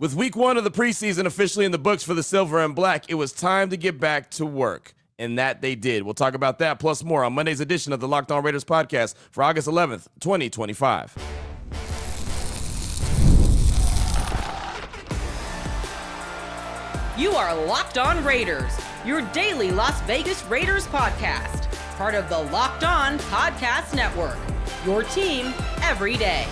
With week one of the preseason officially in the books for the Silver and Black, it was time to get back to work. And that they did. We'll talk about that plus more on Monday's edition of the Locked On Raiders podcast for August 11th, 2025. You are Locked On Raiders, your daily Las Vegas Raiders podcast. Part of the Locked On Podcast Network, your team every day.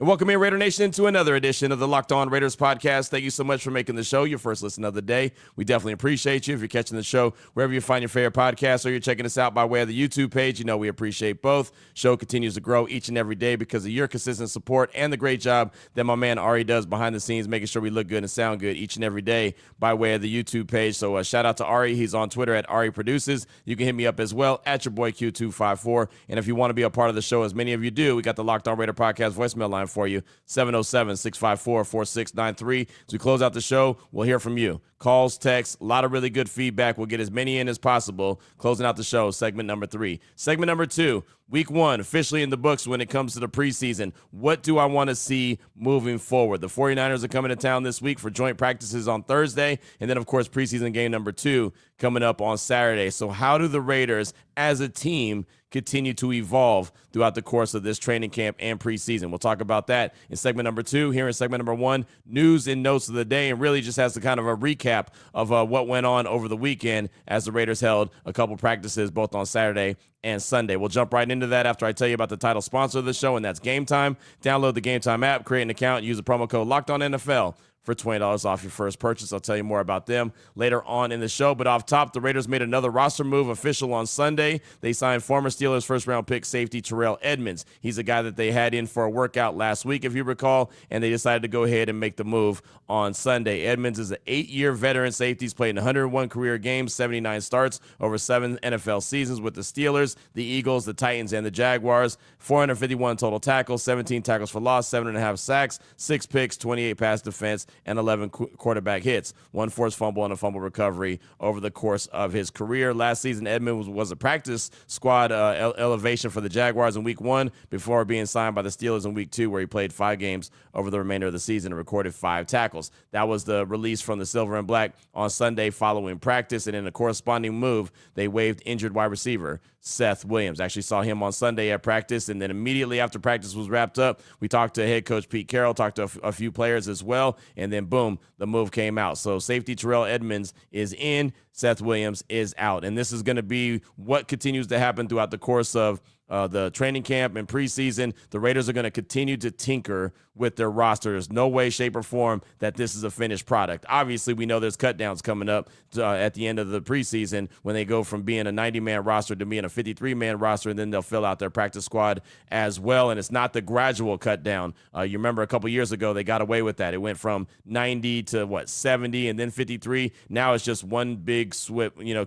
And welcome in, Raider Nation, to another edition of the Locked On Raiders podcast. Thank you so much for making the show your first listen of the day. We definitely appreciate you. If you're catching the show wherever you find your favorite podcast or you're checking us out by way of the YouTube page, you know we appreciate both. Show continues to grow each and every day because of your consistent support and the great job that my man Ari does behind the scenes, making sure we look good and sound good each and every day by way of the YouTube page. So shout out to Ari. He's on Twitter at Ari Produces. You can hit me up as well at your boy Q254. And if you want to be a part of the show, as many of you do, we got the Locked On Raider podcast voicemail line for you, 707-654-4693. As we close out the show, we'll hear from you. Calls, texts, a lot of really good feedback. We'll get as many in as possible. Closing out the show, segment number 3. Segment number 2, week 1, officially in the books when it comes to the preseason. What do I want to see moving forward? The 49ers are coming to town this week for joint practices on Thursday. And then, of course, preseason game number 2 coming up on Saturday. So how do the Raiders as a team continue to evolve throughout the course of this training camp and preseason? We'll talk about that in segment number 2. Here in segment number 1, news and notes of the day, and really just has a kind of a recap of what went on over the weekend as the Raiders held a couple practices both on Saturday and Sunday. We'll jump right into that after I tell you about the title sponsor of the show, and that's Gametime. Download the Gametime app, create an account, use the promo code LOCKEDONNFL for $20 off your first purchase. I'll tell you more about them later on in the show. But off top, the Raiders made another roster move official on Sunday. They signed former Steelers first-round pick safety Terrell Edmunds. He's a guy that they had in for a workout last week, if you recall, and they decided to go ahead and make the move on Sunday. Edmunds is an 8-year veteran safety. He's played in 101 career games, 79 starts over 7 NFL seasons with the Steelers, the Eagles, the Titans, and the Jaguars. 451 total tackles, 17 tackles for loss, 7.5 sacks, 6 picks, 28 pass defense, and 11 quarterback hits, 1 forced fumble and a fumble recovery over the course of his career. Last season, Edmunds was a practice squad elevation for the Jaguars in week 1 before being signed by the Steelers in week 2, where he played 5 games over the remainder of the season and recorded 5 tackles. That was the release from the Silver and Black on Sunday following practice, and in a corresponding move, they waived injured wide receiver Seth Williams. Actually saw him on Sunday at practice, and then immediately after practice was wrapped up, we talked to head coach Pete Carroll, talked to a few players as well, and then boom, the move came out. So safety Terrell Edmunds is in, Seth Williams is out, and this is going to be what continues to happen throughout the course of the training camp and preseason. The Raiders are going to continue to tinker with their roster. There's no way, shape, or form that this is a finished product. Obviously, we know there's cutdowns coming up at the end of the preseason when they go from being a 90-man roster to being a 53-man roster, and then they'll fill out their practice squad as well. And it's not the gradual cut down. You remember a couple years ago, they got away with that. It went from 90 to, 70, and then 53. Now it's just one big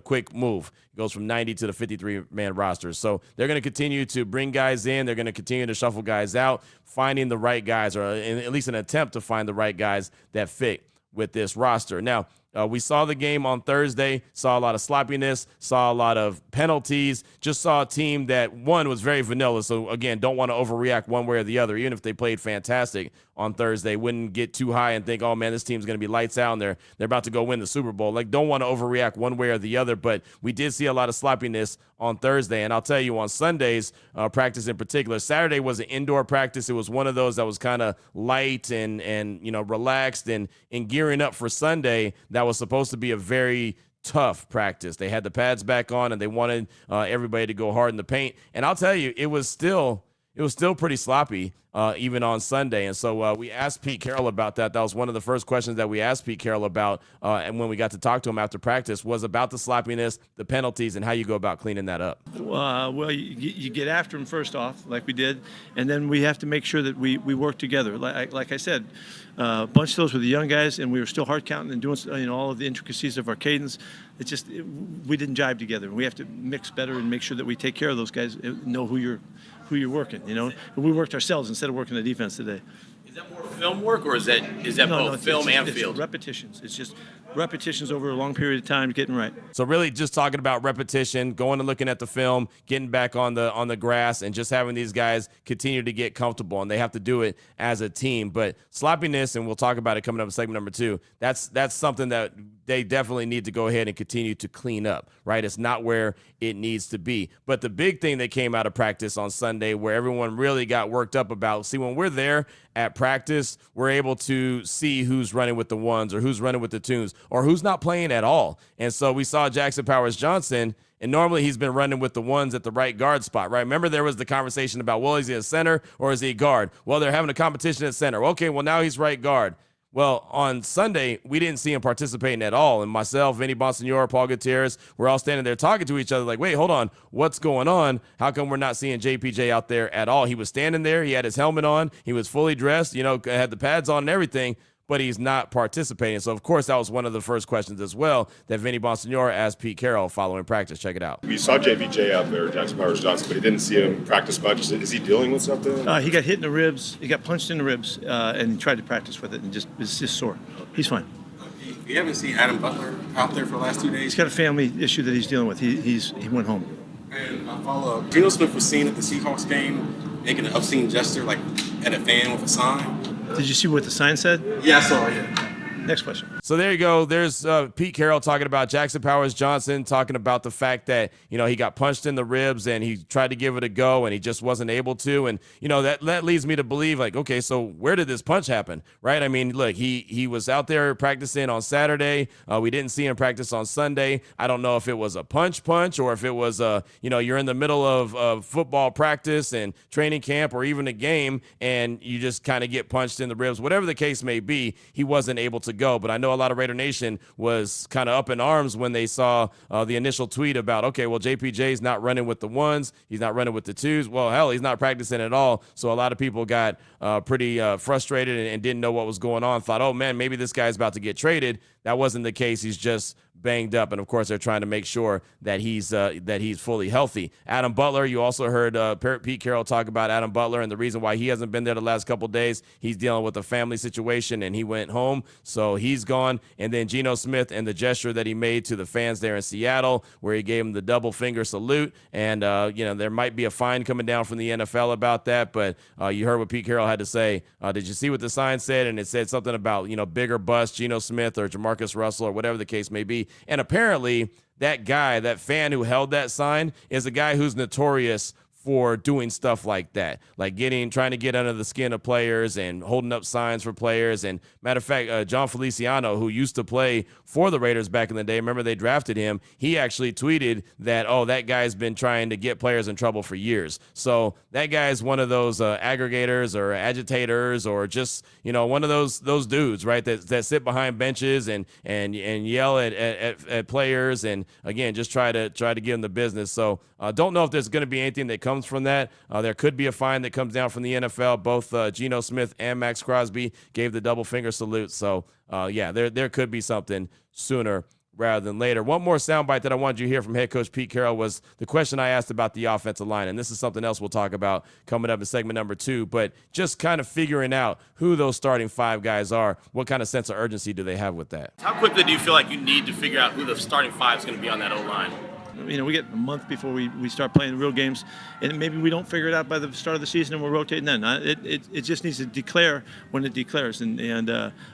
quick move. It goes from 90 to the 53-man roster. So they're going to continue to bring guys in. They're going to continue to shuffle guys out, finding the right guys, or at least an attempt to find the right guys that fit with this roster. Now, we saw the game on Thursday, saw a lot of sloppiness, saw a lot of penalties, just saw a team that, one, was very vanilla. So, again, don't want to overreact one way or the other. Even if they played fantastic on Thursday, wouldn't get too high and think, oh, man, this team's going to be lights out and they're about to go win the Super Bowl. Like, don't want to overreact one way or the other. But we did see a lot of sloppiness on Thursday. And I'll tell you, on Sunday's practice in particular, Saturday was an indoor practice. It was one of those that was kind of light and relaxed and gearing up for Sunday. That was supposed to be a very tough practice. They had the pads back on and they wanted everybody to go hard in the paint. And I'll tell you, it was still pretty sloppy even on Sunday. And so we asked Pete Carroll about that. That was one of the first questions that we asked Pete Carroll about, and when we got to talk to him after practice, was about the sloppiness, the penalties, and how you go about cleaning that up. Well, you get after them first off, like we did, and then we have to make sure that we work together. Like I said, a bunch of those were the young guys, and we were still hard counting and doing all of the intricacies of our cadence. We didn't jive together. We have to mix better and make sure that we take care of those guys, know who you're working. We worked ourselves instead of working the defense today. Is that more film work, or is that both film and field? It's repetitions. It's just repetitions over a long period of time, getting right. So really just talking about repetition, going and looking at the film, getting back on the grass, and just having these guys continue to get comfortable, and they have to do it as a team. But sloppiness, and we'll talk about it coming up in segment number 2, that's something that they definitely need to go ahead and continue to clean up, right? It's not where it needs to be. But the big thing that came out of practice on Sunday, where everyone really got worked up about, see, when we're there at practice, we're able to see who's running with the ones or who's running with the twos or who's not playing at all. And so we saw Jackson Powers-Johnson, and normally he's been running with the ones at the right guard spot, right? Remember there was the conversation about, well, is he a center or is he a guard? Well, they're having a competition at center. Okay, well, now he's right guard. Well, on Sunday, we didn't see him participating at all. And myself, Vinny Bonsignore, Paul Gutierrez, we're all standing there talking to each other like, wait, hold on. What's going on? How come we're not seeing JPJ out there at all? He was standing there. He had his helmet on. He was fully dressed, had the pads on and everything, but he's not participating. So, of course, that was one of the first questions as well that Vinny Bonsignore asked Pete Carroll following practice. Check it out. We saw JPJ out there, Jackson Powers-Johnson, but he didn't see him practice much. Is he dealing with something? He got hit in the ribs. He got punched in the ribs, and he tried to practice with it, and it's just sore. He's fine. You haven't seen Adam Butler out there for the last 2 days? He's got a family issue that he's dealing with. He went home. And a follow-up. Geno Smith was seen at the Seahawks game making an obscene gesture, like at a fan with a sign. Did you see what the sign said? Yeah, I saw it. Yeah. Next question. So there you go. There's Pete Carroll talking about Jackson Powers-Johnson, talking about the fact that, he got punched in the ribs and he tried to give it a go and he just wasn't able to. And, that leads me to believe, like, okay, so where did this punch happen, right? I mean, look, he was out there practicing on Saturday. We didn't see him practice on Sunday. I don't know if it was a punch or if it was, you're in the middle of football practice and training camp or even a game and you just kind of get punched in the ribs. Whatever the case may be, he wasn't able to go. But I know a lot of Raider Nation was kind of up in arms when they saw the initial tweet about, okay, well, JPJ's not running with the ones. He's not running with the twos. Well, hell, he's not practicing at all. So a lot of people got pretty frustrated and didn't know what was going on. Thought, oh, man, maybe this guy's about to get traded. That wasn't the case. He's just banged up, and of course they're trying to make sure that he's fully healthy. Adam Butler, you also heard Pete Carroll talk about Adam Butler and the reason why he hasn't been there the last couple of days. He's dealing with a family situation and he went home, so he's gone. And then Geno Smith and the gesture that he made to the fans there in Seattle, where he gave him the double finger salute, and there might be a fine coming down from the NFL about that, but you heard what Pete Carroll had to say. Did you see what the sign said? And it said something about bigger bust, Geno Smith or Jamarcus Russell or whatever the case may be. And apparently that guy, that fan who held that sign, is a guy who's notorious for doing stuff like that, like trying to get under the skin of players and holding up signs for players. And matter of fact, John Feliciano, who used to play for the Raiders back in the day, remember they drafted him, he actually tweeted that, oh, that guy's been trying to get players in trouble for years. So that guy's one of those aggregators or agitators or just, one of those dudes, right, that sit behind benches and yell at players and, again, just try to give them the business. So don't know if there's going to be anything that comes from that. There could be a fine that comes down from the NFL. Both Geno Smith and Max Crosby gave the double finger salute. So, there could be something sooner rather than later. One more soundbite that I wanted you to hear from head coach Pete Carroll was the question I asked about the offensive line. And this is something else we'll talk about coming up in segment number 2. But just kind of figuring out who those starting 5 guys are. What kind of sense of urgency do they have with that? How quickly do you feel like you need to figure out who the starting 5 is going to be on that O-line? We get a month before we start playing real games, and maybe we don't figure it out by the start of the season, and we're rotating then. It just needs to declare when it declares,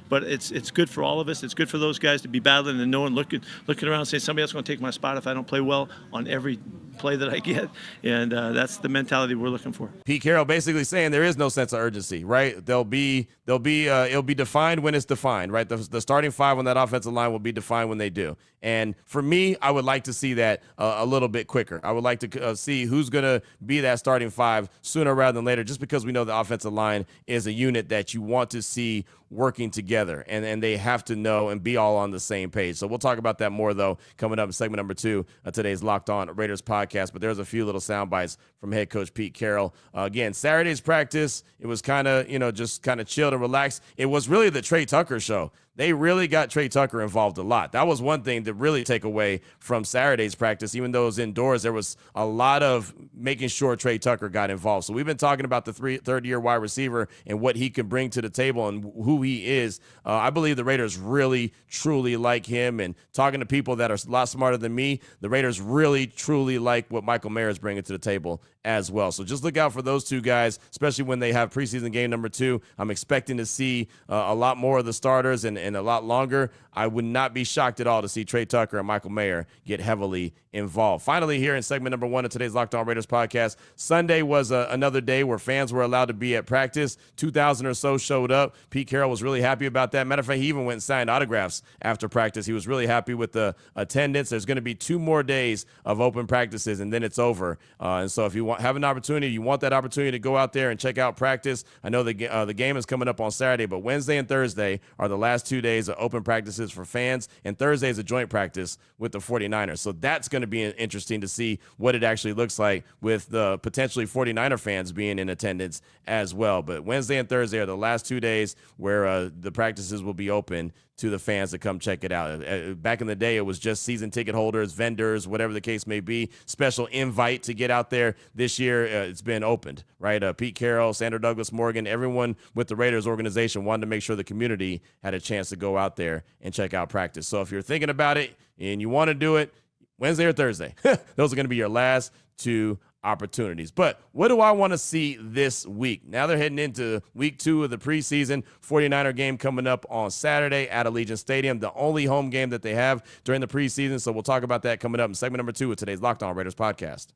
but it's good for all of us. It's good for those guys to be battling and knowing, looking around, and saying somebody else is going to take my spot if I don't play well on every play that I get, and that's the mentality we're looking for. Pete Carroll basically saying there is no sense of urgency, right? It'll be defined when it's defined, right? The starting 5 on that offensive line will be defined when they do. And for me, I would like to see that a little bit quicker. I would like to see who's going to be that starting 5 sooner rather than later, just because we know the offensive line is a unit that you want to see working together, and they have to know and be all on the same page. So we'll talk about that more, though, coming up in segment number 2 of today's Locked On Raiders podcast. But there's a few little sound bites from head coach Pete Carroll. Again, Saturday's practice, it was kind of, just kind of chilled and relaxed. It was really the Trey Tucker show. they really got Trey Tucker involved a lot. That was one thing to really take away from Saturday's practice. Even though it was indoors, there was a lot of making sure Trey Tucker got involved. So we've been talking about the third-year wide receiver and what he can bring to the table and who he is. I believe the Raiders really, truly like him. And talking to people that are a lot smarter than me, the Raiders really, truly like what Michael Mayer is bringing to the table as well. So just look out for those two guys, especially when they have preseason game number 2. I'm expecting to see a lot more of the starters and a lot longer. I would not be shocked at all to see Trey Tucker and Michael Mayer get heavily involved. Finally, here in segment number 1 of today's Locked On Raiders podcast, Sunday was another day where fans were allowed to be at practice. 2,000 or so showed up. Pete Carroll was really happy about that. Matter of fact, he even went and signed autographs after practice. He was really happy with the attendance. There's going to be 2 more days of open practices, and then it's over. And so if you have an opportunity, you want that opportunity to go out there and check out practice. I know the game is coming up on Saturday, but Wednesday and Thursday are the last 2 days of open practices for fans, and Thursday is a joint practice with the 49ers. So that's going to be interesting to see what it actually looks like with the potentially 49er fans being in attendance as well. But Wednesday and Thursday are the last 2 days where the practices will be open to the fans to come check it out. Back in the day, it was just season ticket holders, vendors, whatever the case may be, special invite to get out there. This year, it's been opened, right? Pete Carroll, Sandra Douglas Morgan, everyone with the Raiders organization wanted to make sure the community had a chance to go out there and check out practice. So if you're thinking about it and you want to do it, Wednesday or Thursday, those are going to be your last 2 opportunities. But what do I want to see this week? Now they're heading into week 2 of the preseason. 49er game coming up on Saturday at Allegiant Stadium, the only home game that they have during the preseason. So we'll talk about that coming up in segment number 2 of today's Locked On Raiders podcast.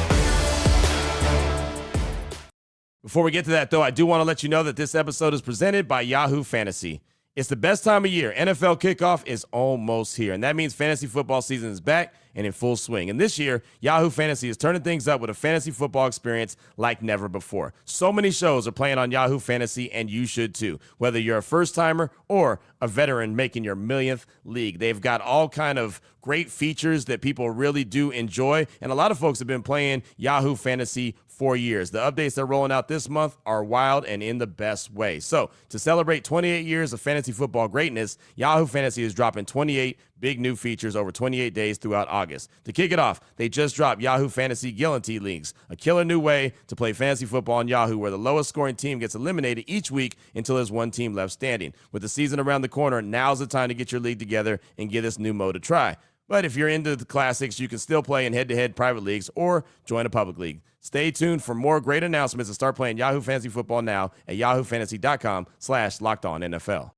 Before we get to that, though, I do want to let you know that this episode is presented by Yahoo Fantasy. It's the best time of year. NFL kickoff is almost here, and that means fantasy football season is back and in full swing. And this year, Yahoo Fantasy is turning things up with a fantasy football experience like never before. So many shows are playing on Yahoo Fantasy, and you should too. Whether you're a first-timer or a veteran making your millionth league, they've got all kind of great features that people really do enjoy, and a lot of folks have been playing Yahoo Fantasy for years. The updates they're rolling out this month are wild and in the best way. So to celebrate 28 years of fantasy football greatness, Yahoo Fantasy is dropping 28 big new features over 28 days throughout August. To kick it off, they just dropped Yahoo Fantasy Guillotine Leagues, a killer new way to play fantasy football on Yahoo where the lowest scoring team gets eliminated each week until there's one team left standing. With the season around the corner, now's the time to get your league together and give this new mode a try. But if you're into the classics, you can still play in head-to-head private leagues or join a public league. Stay tuned for more great announcements and start playing Yahoo Fantasy Football now at yahoofantasy.com/LockedOnNFL.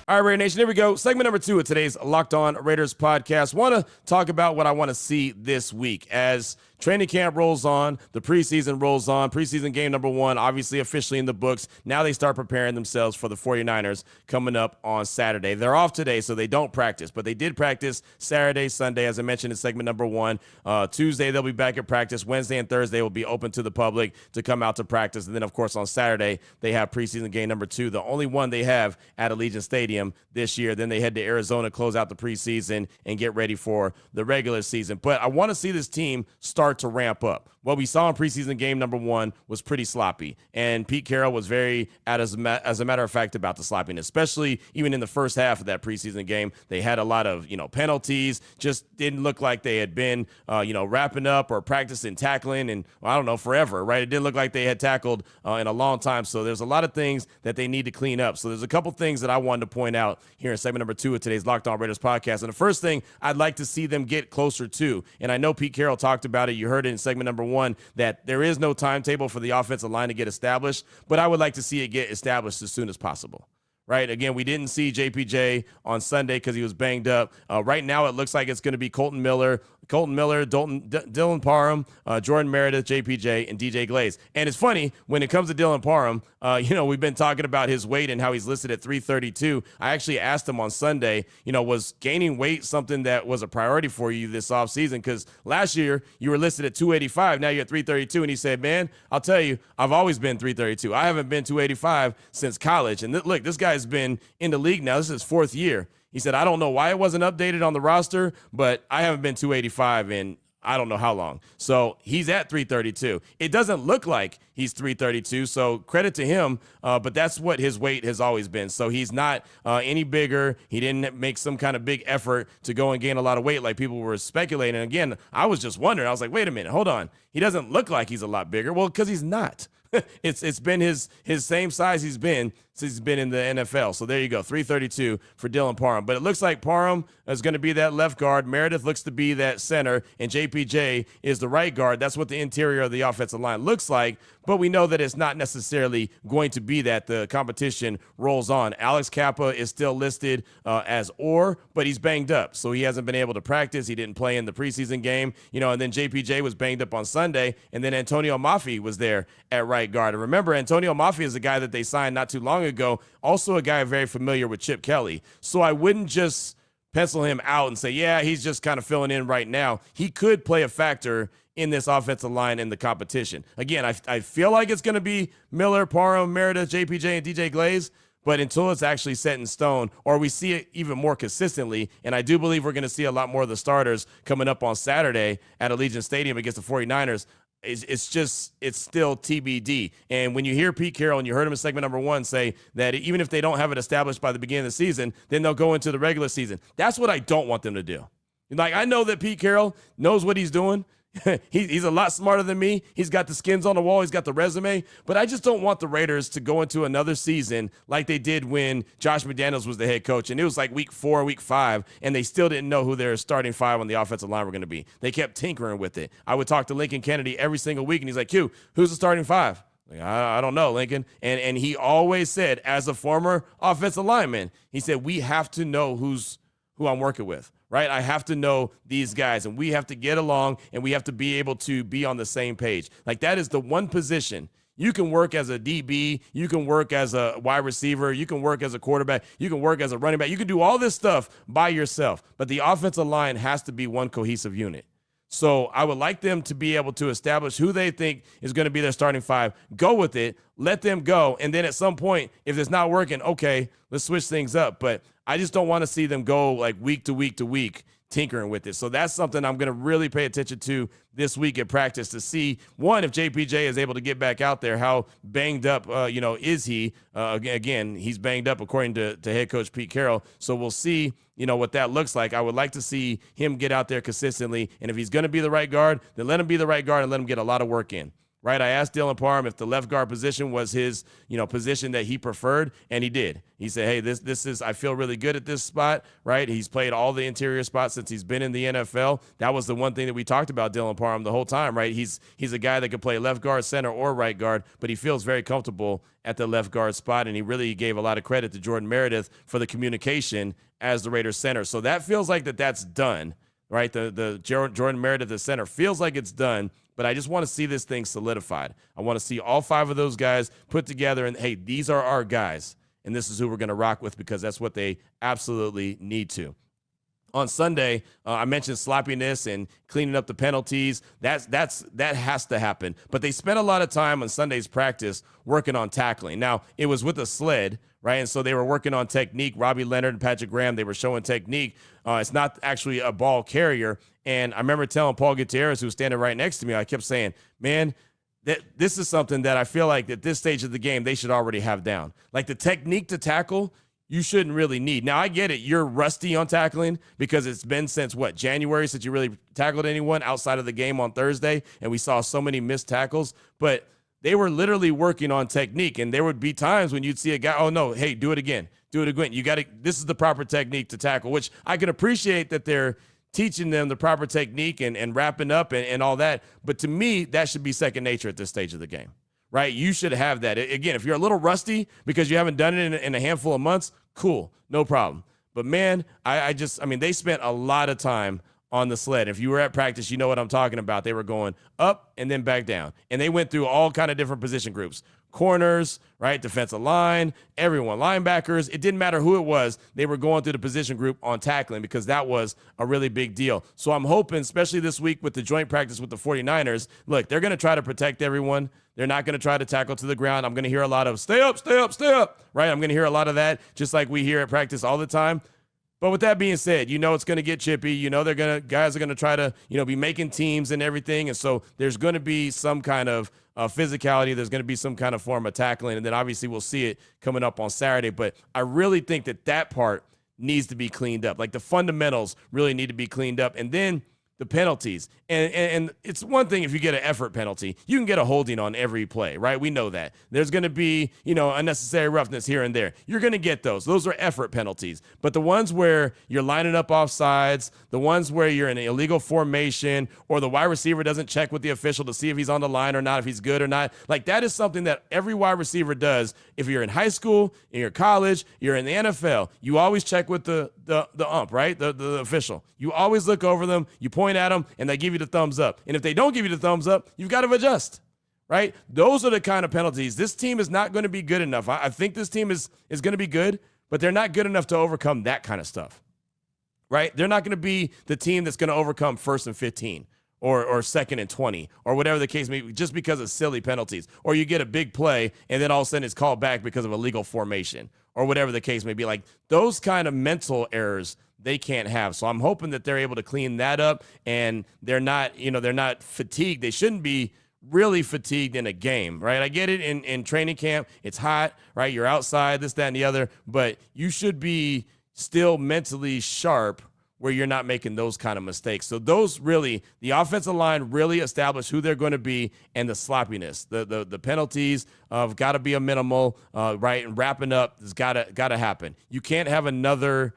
All right, Raider Nation, here we go. Segment number 2 of today's Locked On Raiders podcast. Want to talk about what I want to see this week as training camp rolls on, the preseason rolls on. Preseason game number 1, obviously officially in the books. Now they start preparing themselves for the 49ers coming up on Saturday. They're off today, so they don't practice, but they did practice Saturday, Sunday, as I mentioned in segment number 1. Tuesday, they'll be back at practice. Wednesday and Thursday will be open to the public to come out to practice. And then, of course, on Saturday, they have preseason game number 2, the only one they have at Allegiant Stadium this year. Then they head to Arizona, close out the preseason, and get ready for the regular season. But I want to see this team start to ramp up. What we saw in preseason game number 1 was pretty sloppy, and Pete Carroll was very, as a matter of fact, about the sloppiness, especially even in the first half of that preseason game. They had a lot of, penalties, just didn't look like they had been, wrapping up or practicing tackling and, forever, right? It didn't look like they had tackled in a long time, so there's a lot of things that they need to clean up. So there's a couple things that I wanted to point out here in segment number 2 of today's Locked On Raiders podcast, and the first thing I'd like to see them get closer to, and I know Pete Carroll talked about it, you heard it in segment number 1, that there is no timetable for the offensive line to get established, but I would like to see it get established as soon as possible. Right. Again, we didn't see JPJ on Sunday because he was banged up. Right now, it looks like it's going to be Colton Miller, Dylan Parham, Jordan Meredith, JPJ, and DJ Glaze. And it's funny, when it comes to Dylan Parham, we've been talking about his weight and how he's listed at 332. I actually asked him on Sunday, was gaining weight something that was a priority for you this offseason? Because last year you were listed at 285. Now you're at 332. And he said, man, I'll tell you, I've always been 332. I haven't been 285 since college. And look, this guy's been in the league now. This is his 4th year. He said, I don't know why it wasn't updated on the roster, but I haven't been 285 in I don't know how long. So he's at 332. It doesn't look like he's 332, so credit to him, but that's what his weight has always been. So he's not any bigger. He didn't make some kind of big effort to go and gain a lot of weight like people were speculating. And again, I was just wondering. I was like, wait a minute, hold on. He doesn't look like he's a lot bigger. Well, because he's not. It's been his same size he's been since he's been in the NFL. So there you go, 332 for Dylan Parham. But it looks like Parham is going to be that left guard. Meredith looks to be that center, and JPJ is the right guard. That's what the interior of the offensive line looks like. But we know that it's not necessarily going to be that. The competition rolls on. Alex Kappa is still listed as Orr, but he's banged up. So he hasn't been able to practice. He didn't play in the preseason game, and then JPJ was banged up on Sunday, and then Antonio Mafi was there at right guard. And remember, Antonio Mafi is a guy that they signed not too long ago, also a guy very familiar with Chip Kelly. So I wouldn't just pencil him out and say, yeah, he's just kind of filling in right now. He could play a factor in this offensive line in the competition. Again, I feel like it's going to be Miller, Parham, Meredith, JPJ, and DJ Glaze, but until it's actually set in stone or we see it even more consistently, and I do believe we're going to see a lot more of the starters coming up on Saturday at Allegiant Stadium against the 49ers, it's still TBD. And when you hear Pete Carroll, and you heard him in segment number 1 say that even if they don't have it established by the beginning of the season, then they'll go into the regular season. That's what I don't want them to do. Like, I know that Pete Carroll knows what he's doing. He's a lot smarter than me. He's got the skins on the wall. He's got the resume. But I just don't want the Raiders to go into another season like they did when Josh McDaniels was the head coach. And it was like week 4, week 5, and they still didn't know who their starting 5 on the offensive line were going to be. They kept tinkering with it. I would talk to Lincoln Kennedy every single week, and he's like, Q, who's the starting 5? Like, I don't know, Lincoln. And he always said, as a former offensive lineman, he said, we have to know who I'm working with. Right? I have to know these guys, and we have to get along, and we have to be able to be on the same page. Like, that is the one position. You can work as a DB. You can work as a wide receiver. You can work as a quarterback. You can work as a running back. You can do all this stuff by yourself, but the offensive line has to be one cohesive unit. So I would like them to be able to establish who they think is going to be their starting 5, go with it, let them go, and then at some point, if it's not working, okay, let's switch things up. But I just don't want to see them go like week to week to week tinkering with it. So that's something I'm going to really pay attention to this week at practice to see, one, if JPJ is able to get back out there, how banged up, is he? Again, he's banged up according to head coach Pete Carroll. So we'll see, what that looks like. I would like to see him get out there consistently. And if he's going to be the right guard, then let him be the right guard and let him get a lot of work in. Right? I asked Dylan Parham if the left guard position was his, position that he preferred, and he did. He said, hey, this is, I feel really good at this spot, right? He's played all the interior spots since he's been in the NFL. That was the one thing that we talked about Dylan Parham the whole time, right? He's a guy that can play left guard, center, or right guard, but he feels very comfortable at the left guard spot, and he really gave a lot of credit to Jordan Meredith for the communication as the Raiders center. So that feels like that's done, right? The Jordan Meredith, the center, feels like it's done. But I just want to see this thing solidified. I want to see all 5 of those guys put together and, hey, these are our guys, and this is who we're going to rock with because that's what they absolutely need to. On Sunday, I mentioned sloppiness and cleaning up the penalties. That has to happen. But they spent a lot of time on Sunday's practice working on tackling. Now, it was with a sled, right? And so they were working on technique. Robbie Leonard and Patrick Graham, they were showing technique. It's not actually a ball carrier. And I remember telling Paul Gutierrez, who was standing right next to me, I kept saying, man, this is something that I feel like at this stage of the game, they should already have down. Like the technique to tackle, you shouldn't really need. Now, I get it. You're rusty on tackling because it's been since, January since you really tackled anyone outside of the game on Thursday, and we saw so many missed tackles. But they were literally working on technique, and there would be times when you'd see a guy, oh, no, hey, do it again. Do it again. This is the proper technique to tackle, which I can appreciate that they're teaching them the proper technique and wrapping up and all that. But to me, that should be second nature at this stage of the game, right? You should have that. Again, if you're a little rusty because you haven't done it in a handful of months, cool, no problem. But man, they spent a lot of time on the sled. If you were at practice, you know what I'm talking about. They were going up and then back down. And they went through all kind of different position groups. Corners, right? Defensive line, everyone, linebackers. It didn't matter who it was. They were going through the position group on tackling because that was a really big deal. So I'm hoping, especially this week with the joint practice with the 49ers, look, they're going to try to protect everyone. They're not going to try to tackle to the ground. I'm going to hear a lot of stay up, stay up, stay up, right? I'm going to hear a lot of that just like we hear at practice all the time. But with that being said, it's going to get chippy. Guys are going to try to, be making teams and everything. And so there's going to be some kind of physicality. There's going to be some kind of form of tackling. And then obviously we'll see it coming up on Saturday. But I really think that part needs to be cleaned up. Like the fundamentals really need to be cleaned up. And then the penalties. And it's one thing if you get an effort penalty. You can get a holding on every play, right? We know that. There's going to be, unnecessary roughness here and there. You're going to get those. Those are effort penalties. But the ones where you're lining up offsides, the ones where you're in an illegal formation, or the wide receiver doesn't check with the official to see if he's on the line or not, if he's good or not, like that is something that every wide receiver does. If you're in high school, in your college, you're in the NFL, you always check with the ump, right? The official. You always look over them, you point at them, and they give you the thumbs up. And if they don't give you the thumbs up, you've got to adjust, right? Those are the kind of penalties. This team is not going to be good enough. I think this team is going to be good, but they're not good enough to overcome that kind of stuff, right? They're not going to be the team that's going to overcome 1st and 15 or 2nd and 20 or whatever the case may be, just because of silly penalties. Or you get a big play and then all of a sudden it's called back because of a legal formation or whatever the case may be. Like those kind of mental errors they can't have. So I'm hoping that they're able to clean that up and they're not fatigued. They shouldn't be really fatigued in a game, right? I get it in training camp. It's hot, right? You're outside, this, that, and the other, but you should be still mentally sharp where you're not making those kind of mistakes. So those really, the offensive line really establish who they're going to be, and the sloppiness, the penalties have got to be a minimal, right? And wrapping up has got to happen. You can't have another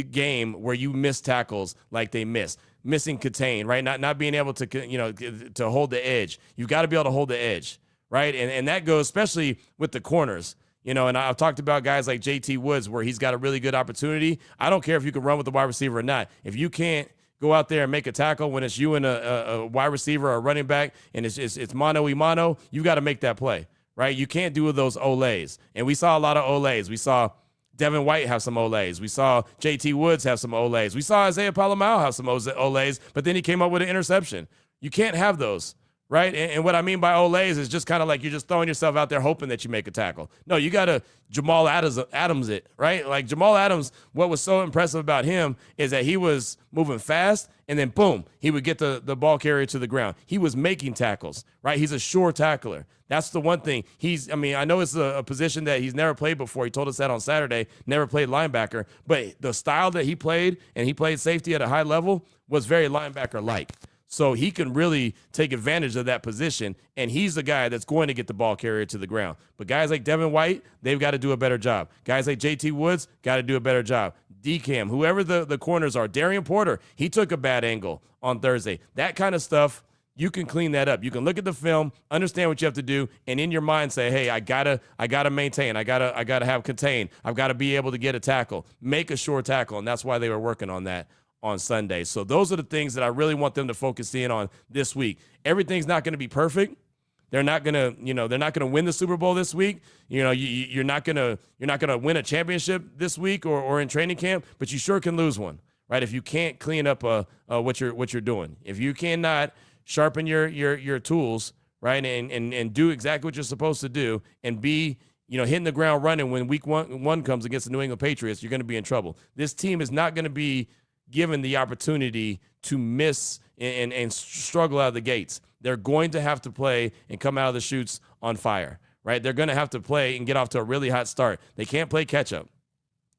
game where you miss tackles like they missing contain, right? Not being able to, to hold the edge. You've got to be able to hold the edge, right? And that goes especially with the corners, and I've talked about guys like JT Woods where he's got a really good opportunity. I don't care if you can run with the wide receiver or not. If you can't go out there and make a tackle when it's you and a wide receiver or a running back and it's mano y mano, you got to make that play, right? You can't do those olays. And we saw a lot of olays. We saw Devin White have some olays. We saw JT Woods have some olays. We saw Isaiah Palomao have some olays, but then he came up with an interception. You can't have those, right? And what I mean by olays is just kind of like you're just throwing yourself out there hoping that you make a tackle. No, you got to Jamal Adams it, right? Like Jamal Adams, what was so impressive about him is that he was moving fast, and then boom, he would get the ball carrier to the ground. He was making tackles, right? He's a sure tackler. That's the one thing. I know it's a position that he's never played before. He told us that on Saturday, never played linebacker. But the style that he played, and he played safety at a high level, was very linebacker-like. So he can really take advantage of that position, and he's the guy that's going to get the ball carrier to the ground. But guys like Devin White, they've got to do a better job. Guys like JT Woods got to do a better job. DCAM, whoever the corners are. Darian Porter, he took a bad angle on Thursday. That kind of stuff, you can clean that up. You can look at the film, understand what you have to do, and in your mind say, hey, I gotta maintain. I gotta have contain. I've got to be able to get a tackle, make a sure tackle, and that's why they were working on that on Sunday. So those are the things that I really want them to focus in on this week. Everything's not going to be perfect. They're not going to win the Super Bowl this week. You're not going to win a championship this week or in training camp, but you sure can lose one, right? If you can't clean up what you're doing. If you cannot sharpen your tools, right, and do exactly what you're supposed to do, and be hitting the ground running when week one comes against the New England Patriots, you're going to be in trouble. This team is not going to be given the opportunity to miss and struggle out of the gates. They're going to have to play and come out of the chutes on fire, right? They're going to have to play and get off to a really hot start. They can't play catch up.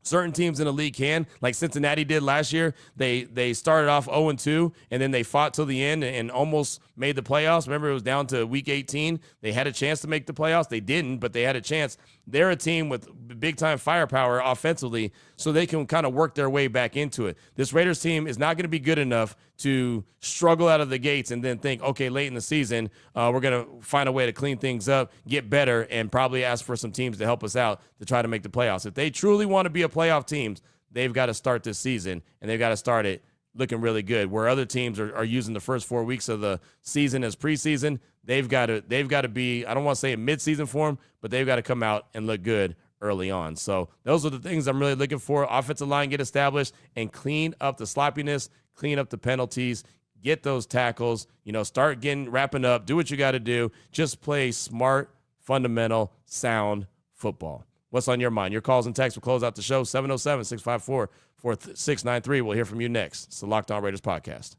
Certain teams in the league can, like Cincinnati did last year. They started off 0-2, and then they fought till the end and almost made the playoffs. Remember, it was down to week 18. They had a chance to make the playoffs. They didn't, but they had a chance. They're a team with big-time firepower offensively, so they can kind of work their way back into it. This Raiders team is not going to be good enough to struggle out of the gates and then think, okay, late in the season, we're going to find a way to clean things up, get better, and probably ask for some teams to help us out to try to make the playoffs. If they truly want to be a playoff team, they've got to start this season, and they've got to start it looking really good. Where other teams are using the first 4 weeks of the season as preseason, they've got to be, I don't want to say in midseason form, but they've got to come out and look good early on. So those are the things I'm really looking for. Offensive line get established and clean up the sloppiness, clean up the penalties, get those tackles, start wrapping up, do what you got to do. Just play smart, fundamental, sound football. What's on your mind? Your calls and texts will close out the show. 707-654-4693. We'll hear from you next. It's the Locked On Raiders podcast.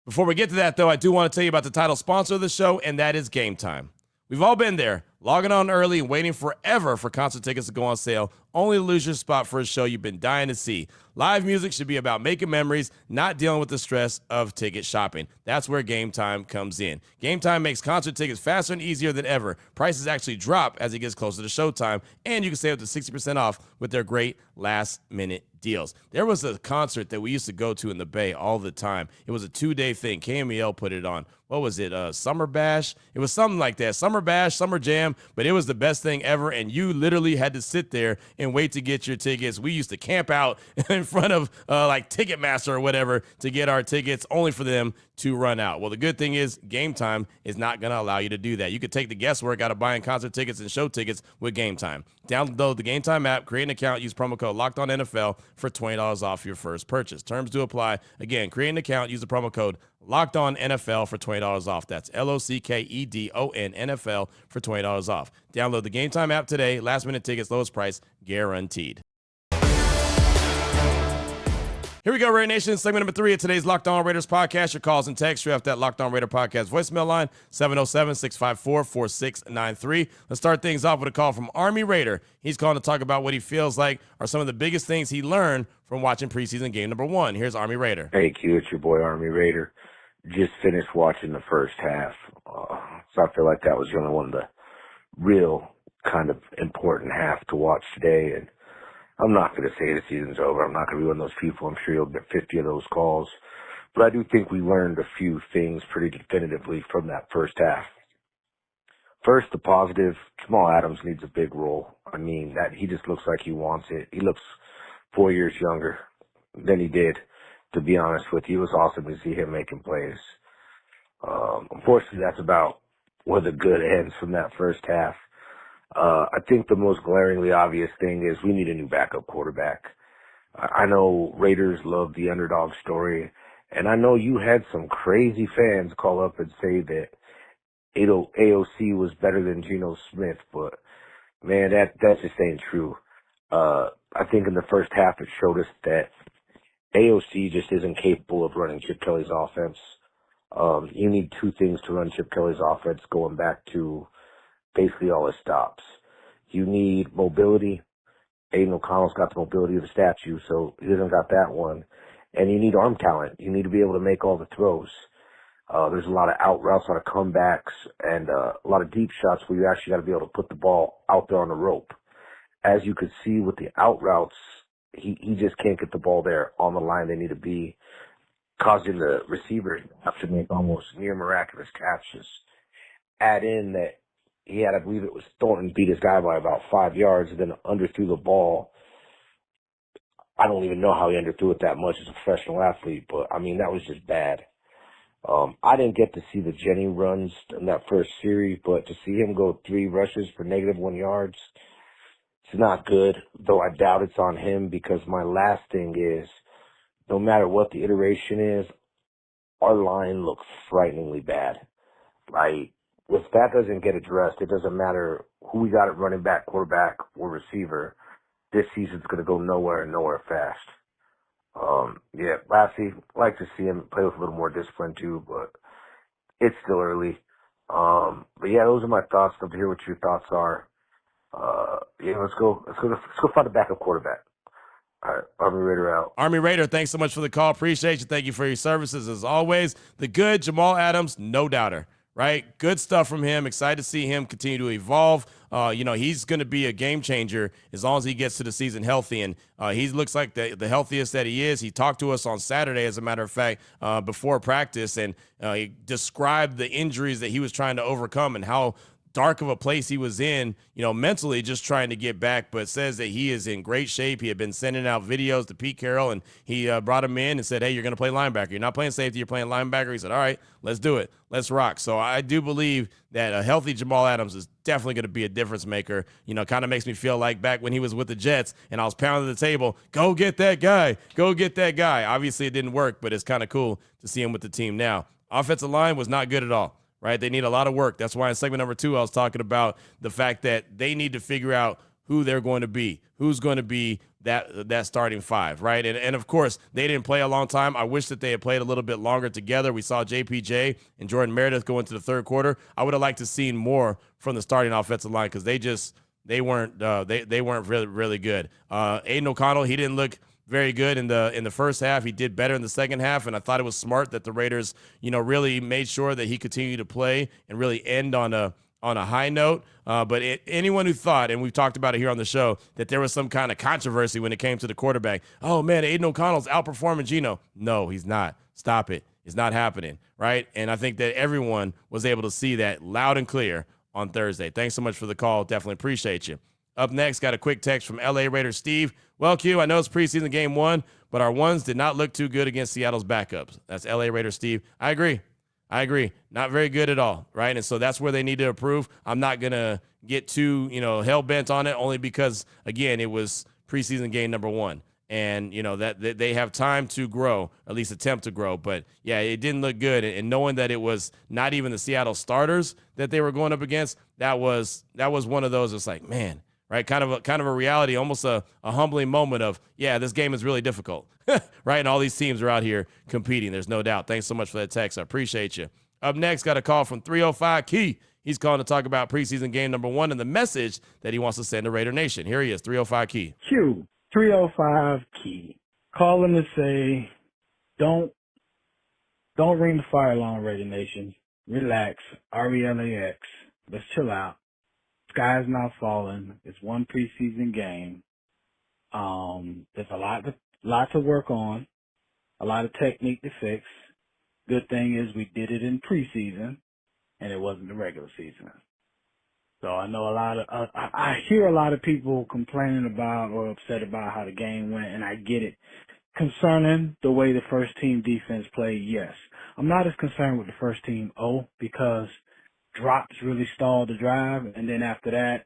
Before we get to that, though, I do want to tell you about the title sponsor of the show, and that is Gametime. We've all been there, logging on early and waiting forever for concert tickets to go on sale, only to lose your spot for a show you've been dying to see. Live music should be about making memories, not dealing with the stress of ticket shopping. That's where Gametime comes in. Gametime makes concert tickets faster and easier than ever. Prices actually drop as it gets closer to showtime, and you can save up to 60% off with their great last-minute deals. There was a concert that we used to go to in the Bay all the time. It was a 2-day thing. KMEL put it on. What was it? Summer Bash? It was something like that. Summer Bash, Summer Jam, but it was the best thing ever, and you literally had to sit there and wait to get your tickets. We used to camp out in front of like Ticketmaster or whatever to get our tickets, only for them to run out. Well, the good thing is Gametime is not going to allow you to do that. You could take the guesswork out of buying concert tickets and show tickets with Gametime. Download the Gametime app, create an account, use promo code LOCKEDONNFL for $20 off your first purchase. Terms do apply. Again, create an account, use the promo code LOCKEDONNFL for $20 off. That's LOCKEDON NFL for $20 off. Download the Gametime app today. Last minute tickets, lowest price guaranteed. Here we go, Raider Nation. Segment number 3 of today's Locked On Raiders podcast. Your calls and texts. You have that Locked On Raider podcast voicemail line, 707-654-4693. Let's start things off with a call from Army Raider. He's calling to talk about what he feels like are some of the biggest things he learned from watching preseason game number 1. Here's Army Raider. Hey, Q, it's your boy Army Raider. Just finished watching the first half. So I feel like that was the only one of the real kind of important half to watch today. And I'm not going to say the season's over. I'm not going to be one of those people. I'm sure you'll get 50 of those calls. But I do think we learned a few things pretty definitively from that first half. First, the positive, Jamal Adams needs a big role. I mean, that he just looks like he wants it. He looks 4 years younger than he did, to be honest with you. It was awesome to see him making plays. Unfortunately, that's about where the good ends from that first half. I think the most glaringly obvious thing is we need a new backup quarterback. I know Raiders love the underdog story, and I know you had some crazy fans call up and say that AOC was better than Geno Smith, but man, that just ain't true. I think in the first half it showed us that AOC just isn't capable of running Chip Kelly's offense. You need two things to run Chip Kelly's offense, going back to basically all his stops. You need mobility. Aiden O'Connell's got the mobility of the statue, so he doesn't got that one. And you need arm talent. You need to be able to make all the throws. There's a lot of out routes, a lot of comebacks, and a lot of deep shots where you actually got to be able to put the ball out there on the rope. As you could see with the out routes, he just can't get the ball there on the line they need to be, causing the receivers to make almost near miraculous catches. Add in that he had, I believe it was Thornton, beat his guy by about 5 yards and then underthrew the ball. I don't even know how he underthrew it that much as a professional athlete, but, I mean, that was just bad. I didn't get to see the Jenny runs in that first series, but to see him go 3 rushes for -1 yards, it's not good, though I doubt it's on him, because my last thing is, no matter what the iteration is, our line looks frighteningly bad. Like, if that doesn't get addressed, it doesn't matter who we got at running back, quarterback, or receiver. This season's going to go nowhere and nowhere fast. Lassie, like to see him play with a little more discipline too, but it's still early. But yeah, those are my thoughts. Love to hear what your thoughts are. Let's go find a backup quarterback. All right, Army Raider out. Army Raider, thanks so much for the call. Appreciate you. Thank you for your services as always. The good Jamal Adams, no doubter. Right? Good stuff from him. Excited to see him continue to evolve. He's going to be a game changer as long as he gets to the season healthy. And he looks like the healthiest that he is. He talked to us on Saturday, as a matter of fact, before practice. And he described the injuries that he was trying to overcome and how dark of a place he was in, mentally just trying to get back, but says that he is in great shape. He had been sending out videos to Pete Carroll, and he brought him in and said, hey, you're going to play linebacker. You're not playing safety, you're playing linebacker. He said, all right, let's do it. Let's rock. So I do believe that a healthy Jamal Adams is definitely going to be a difference maker. Kind of makes me feel like back when he was with the Jets and I was pounding the table, go get that guy. Go get that guy. Obviously, it didn't work, but it's kind of cool to see him with the team now. Offensive line was not good at all. right? They need a lot of work. That's why in segment number 2, I was talking about the fact that they need to figure out who they're going to be, who's going to be that starting 5, right? And of course, they didn't play a long time. I wish that they had played a little bit longer together. We saw JPJ and Jordan Meredith go into the third quarter. I would have liked to seen more from the starting offensive line because they weren't really, really good. Aiden O'Connell, he didn't look very good in the first half. He did better in the second half, and I thought it was smart that the Raiders, really made sure that he continued to play and really end on a high note. But anyone who thought, and we've talked about it here on the show, that there was some kind of controversy when it came to the quarterback. Oh, man, Aiden O'Connell's outperforming Geno. No, he's not. Stop it. It's not happening, right? And I think that everyone was able to see that loud and clear on Thursday. Thanks so much for the call. Definitely appreciate you. Up next, got a quick text from LA Raider Steve. Well, Q, I know it's preseason game 1, but our ones did not look too good against Seattle's backups. That's LA Raider Steve. I agree. Not very good at all, right? And so that's where they need to improve. I'm not going to get too, hell-bent on it only because, again, it was preseason game number 1. And, that they have time to grow, at least attempt to grow. But, yeah, it didn't look good. And knowing that it was not even the Seattle starters that they were going up against, that was one of those. It's like, man, right? Kind of a reality, almost a humbling moment of, yeah, this game is really difficult, right? And all these teams are out here competing. There's no doubt. Thanks so much for that text. I appreciate you. Up next, got a call from 305 Key. He's calling to talk about preseason game number 1 and the message that he wants to send to Raider Nation. Here he is, 305 Key. Q, 305 Key. Calling to say, don't ring the fire alarm, Raider Nation. Relax. RELAX. Let's chill out. Sky's not falling. It's one preseason game. There's a lot to work on, a lot of technique to fix. Good thing is we did it in preseason, and it wasn't the regular season. So I know I hear a lot of people complaining about or upset about how the game went, and I get it. Concerning the way the first team defense played, yes. I'm not as concerned with the first team because drops really stalled the drive, and then after that,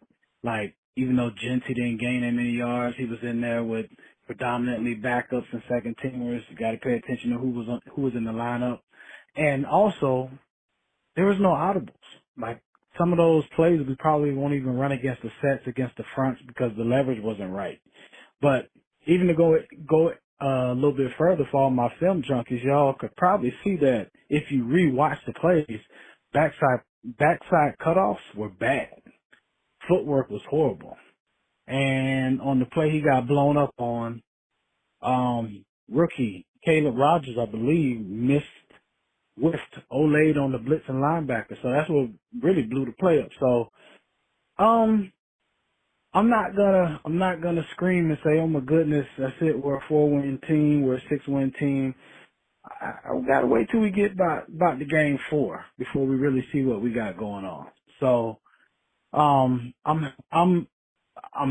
even though Genty didn't gain that many yards, he was in there with predominantly backups and second teamers. You got to pay attention to who was in the lineup, and also there was no audibles. Some of those plays we probably won't even run against the sets against the fronts because the leverage wasn't right. But even to go a little bit further for all my film junkies, y'all could probably see that if you rewatch the plays, backside cutoffs were bad. Footwork was horrible. And on the play he got blown up on, rookie Caleb Rogers, I believe, whiffed Olayed on the blitz and linebacker. So that's what really blew the play up. So I'm not gonna scream and say, oh my goodness, that's it, we're a 4-win team, we're a 6-win team. I gotta wait till we get about the game 4 before we really see what we got going on. So I'm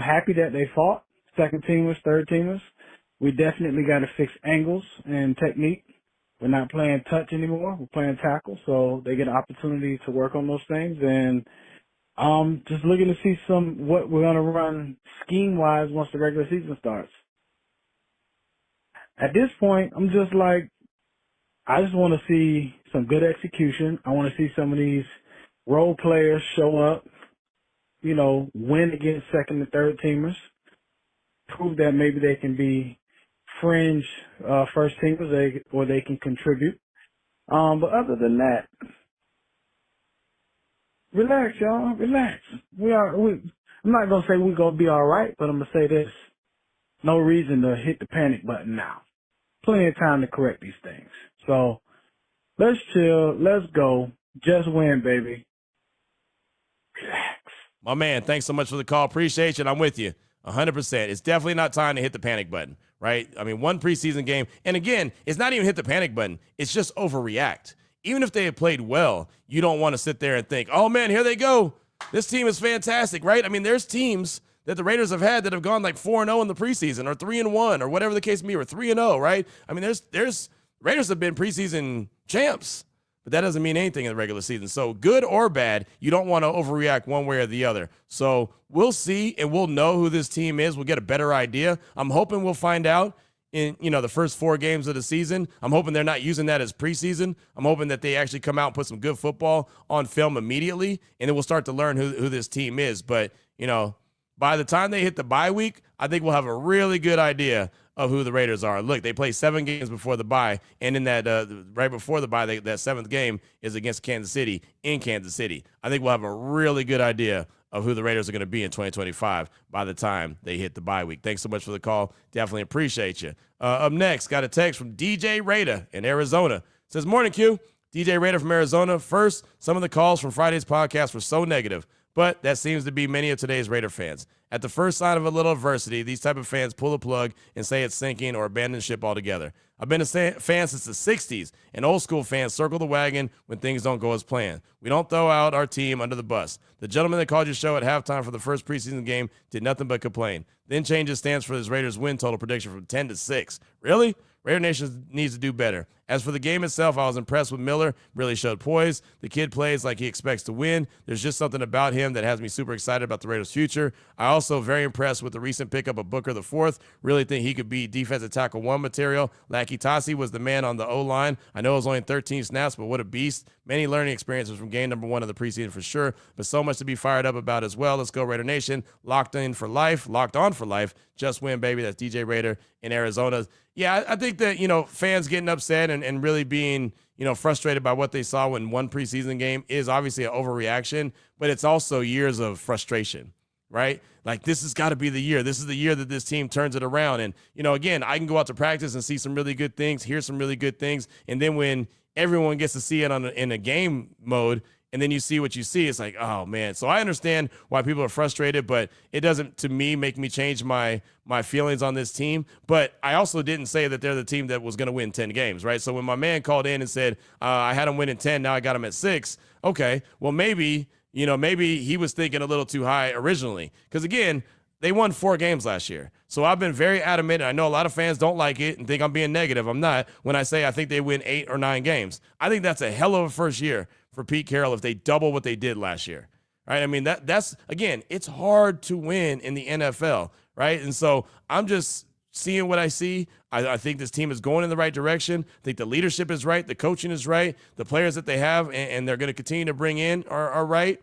happy that they fought, second teamers, third teamers. We definitely got to fix angles and technique. We're not playing touch anymore. We're playing tackle, so they get an opportunity to work on those things. And just looking to see what we're going to run scheme-wise once the regular season starts. At this point, I'm just I just want to see some good execution. I want to see some of these role players show up, win against second and third teamers, prove that maybe they can be fringe first teamers or they can contribute. But other than that, relax, y'all. Relax. I'm not going to say we're going to be all right, but I'm going to say this. No reason to hit the panic button now. Plenty of time to correct these things. So let's chill. Let's go. Just win, baby. Relax. My man, thanks so much for the call. Appreciate it. I'm with you 100%. It's definitely not time to hit the panic button, right? I mean, one preseason game. And again, it's not even hit the panic button. It's just overreact. Even if they had played well, you don't want to sit there and think, oh, man, here they go. This team is fantastic, right? I mean, there's teams that the Raiders have had that have gone 4-0 in the preseason or 3-1 or whatever the case may be, or 3-0, right? I mean, there's Raiders have been preseason champs, but that doesn't mean anything in the regular season. So good or bad, you don't want to overreact one way or the other. So we'll see, and we'll know who this team is. We'll get a better idea. I'm hoping we'll find out in, the first 4 games of the season. I'm hoping they're not using that as preseason. I'm hoping that they actually come out and put some good football on film immediately, and then we'll start to learn who this team is. But, by the time they hit the bye week, I think we'll have a really good idea of who the Raiders are. Look, they play 7 games before the bye, and in that right before the bye, that 7th game is against Kansas City in Kansas City. I think we'll have a really good idea of who the Raiders are going to be in 2025 by the time they hit the bye week. Thanks so much for the call. Definitely appreciate you. Up next, got a text from DJ Raider in Arizona. Says, morning, Q. DJ Raider from Arizona. First, some of the calls from Friday's podcast were so negative, but that seems to be many of today's Raider fans. At the first sign of a little adversity, these type of fans pull the plug and say it's sinking or abandon ship altogether. I've been a fan since the 60s, and old school fans circle the wagon when things don't go as planned. We don't throw out our team under the bus. The gentleman that called your show at halftime for the first preseason game did nothing but complain. Then changed his stance for his Raiders win total prediction from 10-6. Really? Raider Nation needs to do better. As for the game itself, I was impressed with Miller. Really showed poise. The kid plays like he expects to win. There's just something about him that has me super excited about the Raiders' future. I also very impressed with the recent pickup of Booker IV. Really think he could be defensive tackle 1 material. Lakitasi was the man on the O-line. I know it was only 13 snaps, but what a beast. Many learning experiences from game number 1 of the preseason for sure, but so much to be fired up about as well. Let's go Raider Nation. Locked on for life. Just win, baby. That's DJ Raider in Arizona. Yeah, I think that, fans getting upset and really being, frustrated by what they saw in one preseason game is obviously an overreaction, but it's also years of frustration, right? Like, this has got to be the year. This is the year that this team turns it around. And, again, I can go out to practice and see some really good things, hear some really good things. And then when everyone gets to see it in a game mode, and then you see what you see, it's like, oh, man. So I understand why people are frustrated, but it doesn't, to me, make me change my feelings on this team. But I also didn't say that they're the team that was going to win 10 games, right? So when my man called in and said, I had them winning 10, now I got them at 6, okay, well, maybe he was thinking a little too high originally. Because, again, they won 4 games last year. So I've been very adamant. I know a lot of fans don't like it and think I'm being negative. I'm not when I say I think they win 8 or 9 games. I think that's a hell of a first year for Pete Carroll if they double what they did last year, right? I mean, that's again, it's hard to win in the NFL, right? And so I'm just seeing what I see. I think this team is going in the right direction. I think the leadership is right. The coaching is right. The players that they have and they're going to continue to bring in are right.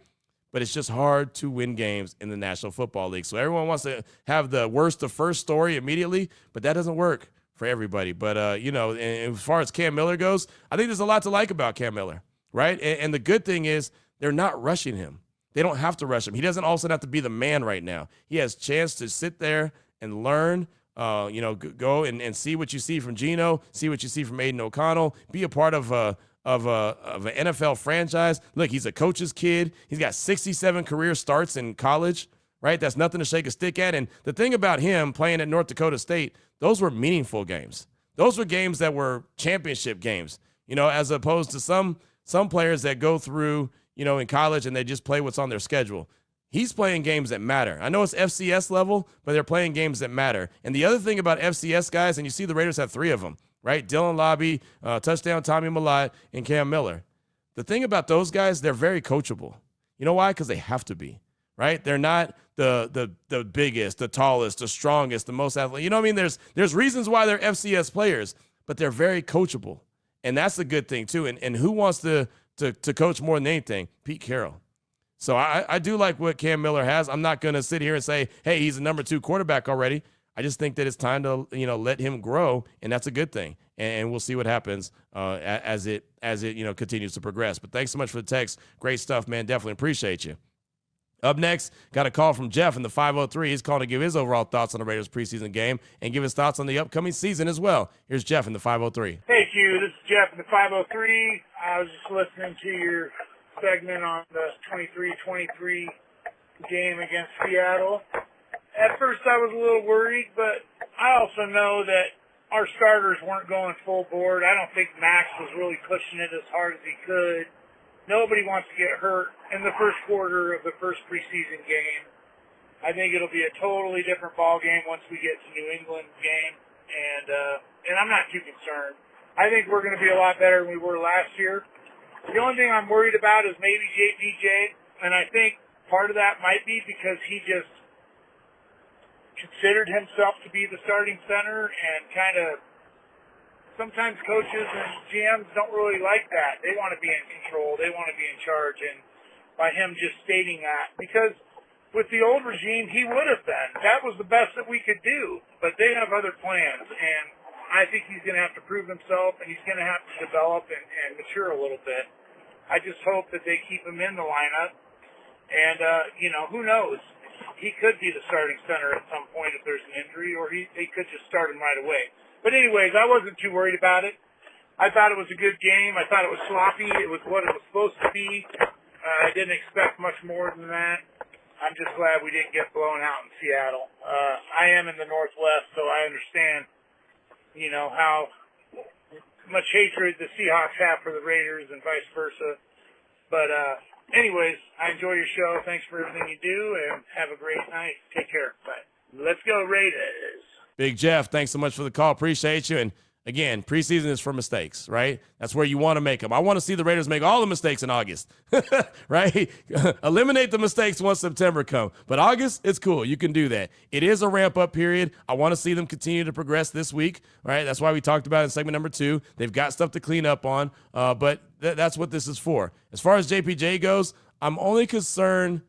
But it's just hard to win games in the National Football League. So everyone wants to have the worst to first story immediately, but that doesn't work for everybody. But, and as far as Cam Miller goes, I think there's a lot to like about Cam Miller, right? And the good thing is they're not rushing him. They don't have to rush him. He doesn't also have to be the man right now. He has a chance to sit there and learn, go and see what you see from Geno, see what you see from Aiden O'Connell, be a part of an NFL franchise. Look, he's a coach's kid. He's got 67 career starts in college, right? That's nothing to shake a stick at. And the thing about him playing at North Dakota State, those were meaningful games. Those were games that were championship games, as opposed to some players that go through, in college and they just play what's on their schedule. He's playing games that matter. I know it's FCS level, but they're playing games that matter. And the other thing about FCS guys, and you see the Raiders have 3 of them, right? Dylan Lobby, touchdown Tommy Millott, and Cam Miller. The thing about those guys, they're very coachable. You know why? Because they have to be, right? They're not the biggest, the tallest, the strongest, the most athletic. You know what I mean? There's reasons why they're FCS players, but they're very coachable. And that's a good thing, too. And who wants to coach more than anything? Pete Carroll. So I do like what Cam Miller has. I'm not going to sit here and say, hey, he's a number 2 quarterback already. I just think that it's time to, let him grow, and that's a good thing. And we'll see what happens as it continues to progress. But thanks so much for the text. Great stuff, man. Definitely appreciate you. Up next, got a call from Jeff in the 503. He's calling to give his overall thoughts on the Raiders preseason game and give his thoughts on the upcoming season as well. Here's Jeff in the 503. Hey, Q. This is Jeff in the 503. I was just listening to your segment on the 23-23 game against Seattle. At first, I was a little worried, but I also know that our starters weren't going full board. I don't think Max was really pushing it as hard as he could. Nobody wants to get hurt in the first quarter of the first preseason game. I think it'll be a totally different ball game once we get to New England game, and I'm not too concerned. I think we're going to be a lot better than we were last year. The only thing I'm worried about is maybe JPJ, and I think part of that might be because he just considered himself to be the starting center, and kind of sometimes coaches and GMs don't really like that. They want to be in control. They want to be in charge. And by him just stating that, because with the old regime, he would have been. That was the best that we could do. But they have other plans, and I think he's going to have to prove himself, and he's going to have to develop and mature a little bit. I just hope that they keep him in the lineup. And, who knows? He could be the starting center at some point if there's an injury, or they could just start him right away. But anyways, I wasn't too worried about it. I thought it was a good game. I thought it was sloppy. It was what it was supposed to be. I didn't expect much more than that. I'm just glad we didn't get blown out in Seattle. I am in the Northwest, so I understand, how much hatred the Seahawks have for the Raiders and vice versa. But anyways, I enjoy your show. Thanks for everything you do, and have a great night. Take care. Bye. Let's go Raiders. Big Jeff, thanks so much for the call. Appreciate you. And again, preseason is for mistakes, right? That's where you want to make them. I want to see the Raiders make all the mistakes in August, right? Eliminate the mistakes once September comes. But August, it's cool. You can do that. It is a ramp-up period. I want to see them continue to progress this week, right? That's why we talked about it in segment number 2. They've got stuff to clean up on, but that's what this is for. As far as JPJ goes, I'm only concerned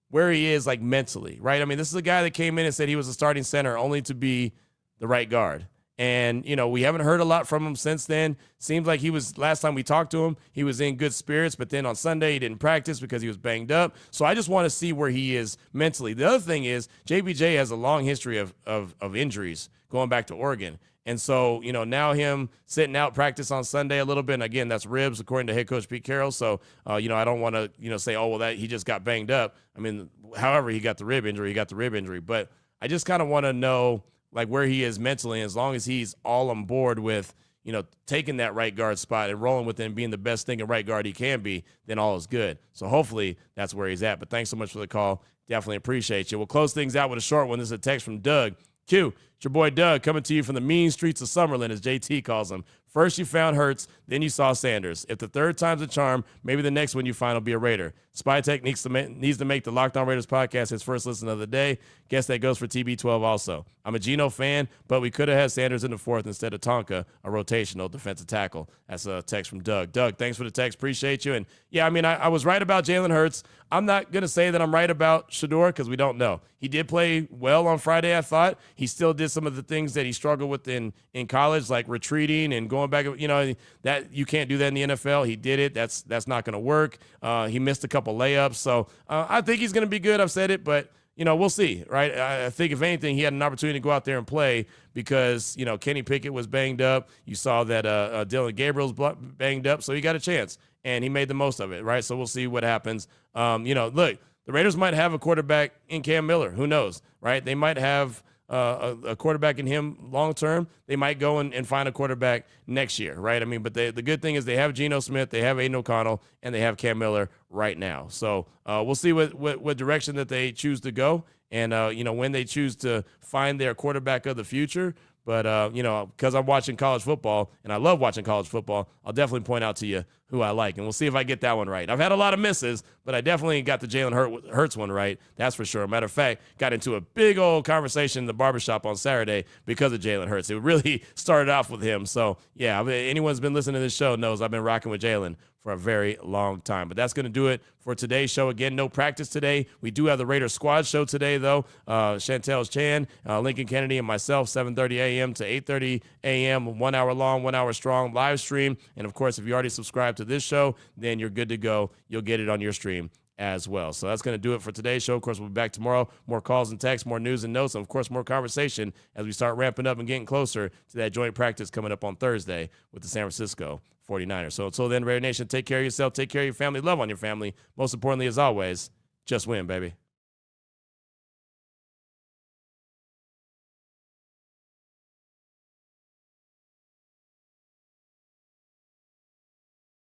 where he is, like, mentally, right? I mean, this is a guy that came in and said he was a starting center only to be the right guard. And, we haven't heard a lot from him since then. Seems like last time we talked to him, he was in good spirits, but then on Sunday he didn't practice because he was banged up. So I just want to see where he is mentally. The other thing is JPJ has a long history of injuries going back to Oregon. And so, now him sitting out practice on Sunday a little bit, and again, that's ribs, according to head coach Pete Carroll. So, I don't want to, say, oh, well, that he just got banged up. I mean, however he got the rib injury. But I just kind of want to know, like, where he is mentally. As long as he's all on board with, taking that right guard spot and rolling with him, being the best thing at right guard he can be, then all is good. So hopefully that's where he's at. But thanks so much for the call. Definitely appreciate you. We'll close things out with a short one. This is a text from Doug. Q, it's your boy Doug coming to you from the mean streets of Summerlin, as JT calls them. First you found Hurts, then you saw Sanders. If the third time's a charm, maybe the next one you find will be a Raider. Spy Tech needs to make the Locked On Raiders podcast his first listen of the day. Guess that goes for TB12 also. I'm a Geno fan, but we could have had Sanders in the fourth instead of Tonka, a rotational defensive tackle. That's a text from Doug. Doug, thanks for the text. Appreciate you. And, yeah, I mean, I was right about Jalen Hurts. I'm not going to say that I'm right about Shedeur because we don't know. He did play well on Friday, I thought. He still did some of the things that he struggled with in college, like retreating and going back. That you can't do that in the NFL. He did it. That's not going to work. He missed a couple layups. So I think he's going to be good. I've said it, but we'll see, right? I think if anything, he had an opportunity to go out there and play because, Kenny Pickett was banged up. You saw that Dylan Gabriel's banged up, so he got a chance, and he made the most of it, right? So we'll see what happens. Look, the Raiders might have a quarterback in Cam Miller. Who knows, right? They might have a quarterback in him long term. They might go and find a quarterback next year, right? I mean, but the good thing is they have Geno Smith, they have Aiden O'Connell, and they have Cam Miller right now. So we'll see what direction that they choose to go, and when they choose to find their quarterback of the future. But, because I'm watching college football, and I love watching college football, I'll definitely point out to you who I like, and we'll see if I get that one right. I've had a lot of misses, but I definitely got the Jalen Hurts one right. That's for sure. Matter of fact, got into a big old conversation in the barbershop on Saturday because of Jalen Hurts. It really started off with him. So, yeah, anyone's been listening to this show knows I've been rocking with Jalen for a very long time. But that's going to do it for today's show. Again, no practice today. We do have the Raiders squad show today, though. Chantel Chan, Lincoln Kennedy, and myself, 7:30 a.m. to 8:30 a.m., 1 hour long, 1 hour strong live stream. And, of course, if you already subscribed to this show, then you're good to go. You'll get it on your stream as well. So that's going to do it for today's show. Of course, we'll be back tomorrow. More calls and texts, more news and notes, and, of course, more conversation as we start ramping up and getting closer to that joint practice coming up on Thursday with the San Francisco 49ers. So until then, Raider Nation, take care of yourself, take care of your family, love on your family. Most importantly, as always, just win, baby.